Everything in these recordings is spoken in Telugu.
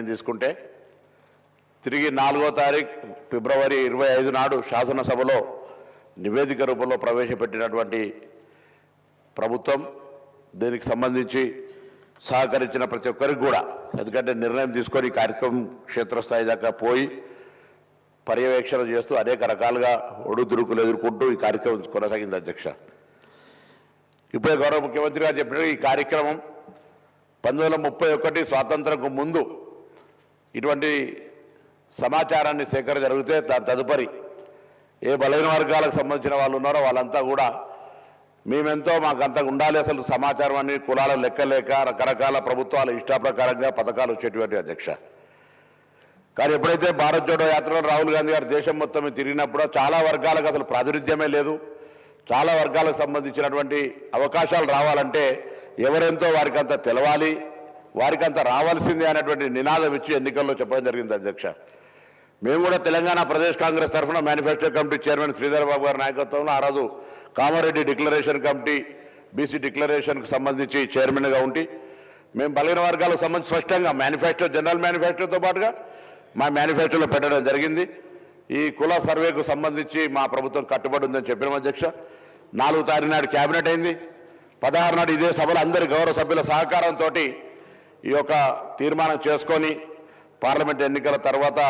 తీసుకుంటే తిరిగి 4వ తారీఖు ఫిబ్రవరి 25 నాడు శాసనసభలో నివేదిక రూపంలో ప్రవేశపెట్టినటువంటి ప్రభుత్వం దీనికి సంబంధించి సహకరించిన ప్రతి ఒక్కరికి కూడా, ఎందుకంటే నిర్ణయం తీసుకొని కార్యక్రమం క్షేత్రస్థాయి దాకా పోయి పర్యవేక్షణ చేస్తూ అనేక రకాలుగా ఒడుదుడుకులు ఎదుర్కొంటూ ఈ కార్యక్రమం కొనసాగింది. అధ్యక్ష, ఇప్పుడే గౌరవ ముఖ్యమంత్రి గారు చెప్పిన ఈ కార్యక్రమం 1931 స్వాతంత్రంకు ముందు ఇటువంటి సమాచారాన్ని సేకరణ జరిగితే దాని తదుపరి ఏ బలహీన వర్గాలకు సంబంధించిన వాళ్ళు ఉన్నారో వాళ్ళంతా కూడా మేమెంతో మాకంతా ఉండాలి అసలు సమాచారం అని కులాల లెక్కలేక రకరకాల ప్రభుత్వాల ఇష్టాప్రకారంగా పథకాలు వచ్చేటువంటి. అధ్యక్ష, కానీ ఎప్పుడైతే భారత్ జోడో యాత్రలో రాహుల్ గాంధీ గారు దేశం మొత్తం తిరిగినప్పుడు చాలా వర్గాలకు అసలు ప్రాతినిధ్యమే లేదు. చాలా వర్గాలకు సంబంధించినటువంటి అవకాశాలు రావాలంటే ఎవరెంతో వారికి అంత తెలవాలి, వారికి అంత రావాల్సిందే అనేటువంటి నినాదం ఇచ్చి ఎన్నికల్లో చెప్పడం జరిగింది. అధ్యక్ష, మేము కూడా తెలంగాణ ప్రదేశ్ కాంగ్రెస్ తరఫున manifesto committee chairman Sridhar Babu గారి నాయకత్వంలో ఆ రోజు కామారెడ్డి డిక్లరేషన్ కమిటీ బీసీ డిక్లరేషన్కి సంబంధించి చైర్మన్గా ఉండి మేము బలహీన వర్గాలకు సంబంధించి స్పష్టంగా మేనిఫెస్టో, జనరల్ మేనిఫెస్టోతో పాటుగా మా మేనిఫెస్టోలో పెట్టడం జరిగింది. ఈ కుల సర్వేకు సంబంధించి మా ప్రభుత్వం కట్టుబడి ఉందని చెప్పినాం. అధ్యక్ష, 4వ తారీఖు నాడు క్యాబినెట్ అయింది. 16 నాడు ఇదే సభలో అందరి గౌరవ సభ్యుల సహకారంతో ఈ యొక్క తీర్మానం చేసుకొని పార్లమెంట్ ఎన్నికల తర్వాత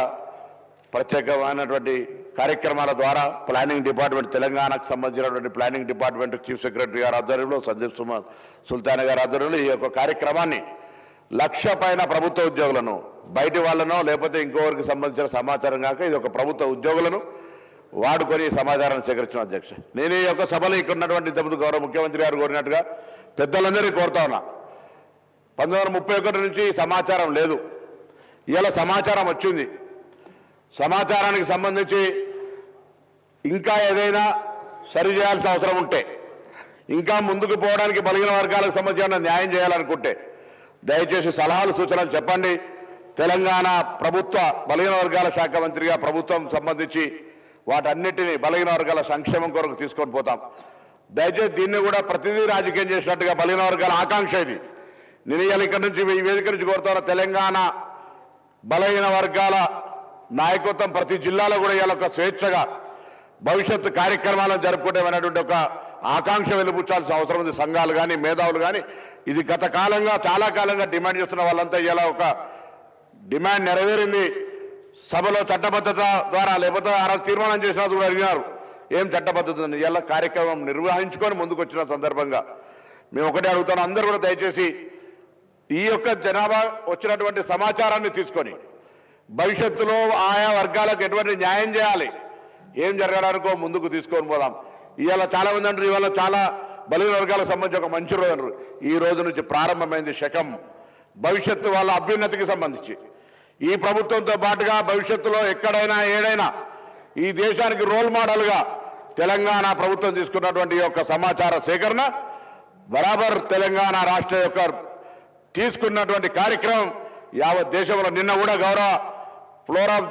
ప్రత్యేకమైనటువంటి కార్యక్రమాల ద్వారా ప్లానింగ్ డిపార్ట్మెంట్, తెలంగాణకు సంబంధించినటువంటి ప్లానింగ్ డిపార్ట్మెంట్ చీఫ్ సెక్రటరీ గారి ఆధ్వర్యంలో, సందీప్ సుల్తాన్ గారి ఆధ్వర్యంలో ఈ యొక్క కార్యక్రమాన్ని 1,00,000 పైన ప్రభుత్వ ఉద్యోగులను, బయటి వాళ్ళనో లేకపోతే ఇంకోవరికి సంబంధించిన సమాచారం కాక ఇది ఒక ప్రభుత్వ ఉద్యోగులను వాడుకొని సమాచారాన్ని సేకరించిన. అధ్యక్ష, నేను ఈ యొక్క సభలో ఇక్కడ ఉన్నటువంటి ఇంతకుముందు గౌరవ ముఖ్యమంత్రి గారు కోరినట్టుగా పెద్దలందరినీ కోరుతా ఉన్నా. 1931 నుంచి సమాచారం లేదు, ఇలా సమాచారం వచ్చింది. సమాచారానికి సంబంధించి ఇంకా ఏదైనా సరిచేయాల్సిన అవసరం ఉంటే, ఇంకా ముందుకు పోవడానికి బలహీన వర్గాలకు సంబంధించిన న్యాయం చేయాలనుకుంటే దయచేసి సలహాలు సూచనలు చెప్పండి. తెలంగాణ ప్రభుత్వ బలహీన వర్గాల శాఖ మంత్రిగా ప్రభుత్వం సంబంధించి వాటన్నిటినీ బలహీన వర్గాల సంక్షేమం కొరకు తీసుకొని పోతాం. దయచేసి దీన్ని కూడా ప్రతిదీ రాజకీయం చేసినట్టుగా బలహీన వర్గాల ఆకాంక్ష ఇది. నేను ఇవాళ ఇక్కడ నుంచి ఈ వేదిక నుంచి కోరుతున్న తెలంగాణ బలహీన వర్గాల నాయకత్వం ప్రతి జిల్లాలో కూడా ఇవాళ ఒక స్వేచ్ఛగా భవిష్యత్తు కార్యక్రమాలను జరుపుకుంటామనేటువంటి ఒక ఆకాంక్ష వెలుపుచ్చాల్సిన అవసరం ఉంది. సంఘాలు కానీ మేధావులు కానీ ఇది గత కాలంగా చాలా కాలంగా డిమాండ్ చేస్తున్న వాళ్ళంతా ఇలా ఒక డిమాండ్ నెరవేరింది. సభలో చట్టబద్ధత ద్వారా లేకపోతే ఆ తీర్మానం చేసినా కూడా అడిగినారు ఏం చట్టబద్ధత ఇలా కార్యక్రమం నిర్వహించుకొని ముందుకు వచ్చిన సందర్భంగా మేము ఒకటే అడుగుతాను, అందరూ కూడా దయచేసి ఈ యొక్క జనాభా వచ్చినటువంటి సమాచారాన్ని తీసుకొని భవిష్యత్తులో ఆయా వర్గాలకు ఎటువంటి న్యాయం చేయాలి, ఏం జరగడానికో ముందుకు తీసుకొని పోదాం. ఇవాళ చాలా మంది అంటారు ఇవాళ చాలా బలహీన వర్గాలకు సంబంధించి ఒక మంచి రోజు అంటారు. ఈ రోజు నుంచి ప్రారంభమైంది శకం. భవిష్యత్తు వాళ్ళ అభ్యున్నతికి సంబంధించి ఈ ప్రభుత్వంతో పాటుగా భవిష్యత్తులో ఎక్కడైనా ఏడైనా ఈ దేశానికి రోల్ మోడల్గా తెలంగాణ ప్రభుత్వం తీసుకున్నటువంటి యొక్క సమాచార సేకరణ బరాబర్ తెలంగాణ రాష్ట్ర యొక్క తీసుకున్నటువంటి కార్యక్రమం యావత్ దేశంలో నిన్న కూడా గౌరవ ఫ్లోరం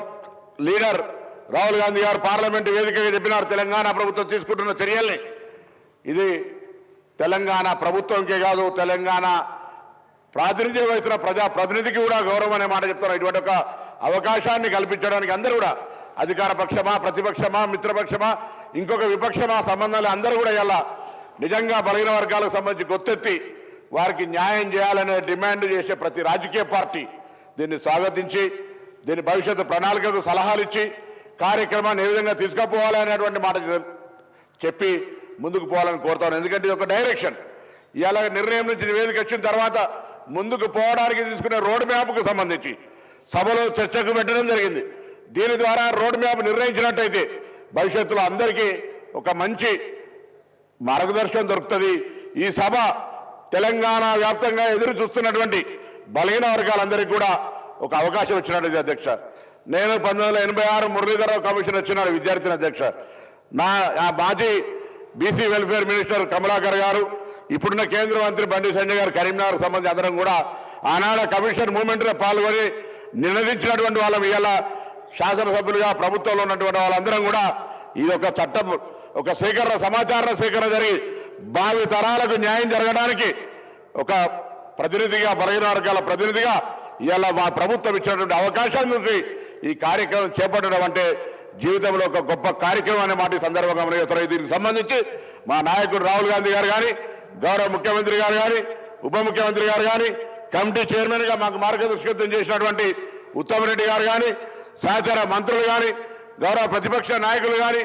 లీడర్ రాహుల్ గాంధీ గారు పార్లమెంటు వేదికగా చెప్పినారు, తెలంగాణ ప్రభుత్వం తీసుకుంటున్న చర్యల్ని ఇది తెలంగాణ ప్రభుత్వంకే కాదు తెలంగాణ ప్రాతినిధ్యం వహిస్తున్న ప్రజాప్రతినిధికి కూడా గౌరవం అనే మాట చెప్తారు. ఇటువంటి ఒక అవకాశాన్ని కల్పించడానికి అందరూ కూడా అధికార పక్షమా, ప్రతిపక్షమా, మిత్రపక్షమా, ఇంకొక విపక్షమా సంబంధాలు అందరూ కూడా ఇలా నిజంగా బలహీన వర్గాలకు సంబంధించి గొత్తెత్తి వారికి న్యాయం చేయాలనే డిమాండ్ చేసే ప్రతి రాజకీయ పార్టీ దీన్ని స్వాగతించి దీని భవిష్యత్తు ప్రణాళికకు సలహాలు ఇచ్చి కార్యక్రమాన్ని ఏ విధంగా తీసుకుపోవాలి అనేటువంటి మాట చెప్పి ముందుకు పోవాలని కోరుతాను. ఎందుకంటే ఇది ఒక డైరెక్షన్. ఇవాళ నిర్ణయం నుంచి నివేదిక వచ్చిన తర్వాత ముందుకు పోవడానికి తీసుకునే రోడ్ మ్యాప్కు సంబంధించి సభలో చర్చకు పెట్టడం జరిగింది. దీని ద్వారా రోడ్ మ్యాప్ నిర్ణయించినట్టయితే భవిష్యత్తులో అందరికీ ఒక మంచి మార్గదర్శనం దొరుకుతుంది. ఈ సభ తెలంగాణ వ్యాప్తంగా ఎదురు చూస్తున్నటువంటి బలహీన వర్గాలందరికీ కూడా ఒక అవకాశం వచ్చినట్టు. అధ్యక్ష, నేను 1986 మురళీధరరావు కమిషన్ వచ్చినాడు విద్యార్థిని. అధ్యక్ష, నా మాజీ బీసీ వెల్ఫేర్ మినిస్టర్ కమలాకర్ గారు, ఇప్పుడున్న కేంద్ర మంత్రి బండి సంజయ్ గారు కరీంనగర్ సంబంధించి అందరం కూడా ఆనాడు కమిషన్ మూవ్మెంట్లో పాల్గొని నినదించినటువంటి వాళ్ళం ఇవాళ శాసనసభ్యులుగా ప్రభుత్వంలో ఉన్నటువంటి వాళ్ళందరం కూడా ఇది ఒక చట్టం, ఒక సేకరణ, సమాచార సేకరణ జరిగి భావి తరాలకు న్యాయం జరగడానికి ఒక ప్రతినిధిగా, బలహీన వర్గాల ప్రతినిధిగా ఇవాళ మా ప్రభుత్వం ఇచ్చినటువంటి అవకాశం నుంచి ఈ కార్యక్రమం చేపట్టడం అంటే జీవితంలో ఒక గొప్ప కార్యక్రమం అనే మాట ఈ సందర్భంగా మనం చేస్తున్నాం. దీనికి సంబంధించి మా నాయకుడు రాహుల్ గాంధీ గారు కానీ, గౌరవ ముఖ్యమంత్రి గారు కానీ, ఉప ముఖ్యమంత్రి గారు కానీ, కమిటీ చైర్మన్గా మాకు మార్గదర్శకత్వం చేసినటువంటి ఉత్తమ్ రెడ్డి గారు కానీ, సహచర మంత్రులు కానీ, గౌరవ ప్రతిపక్ష నాయకులు కానీ,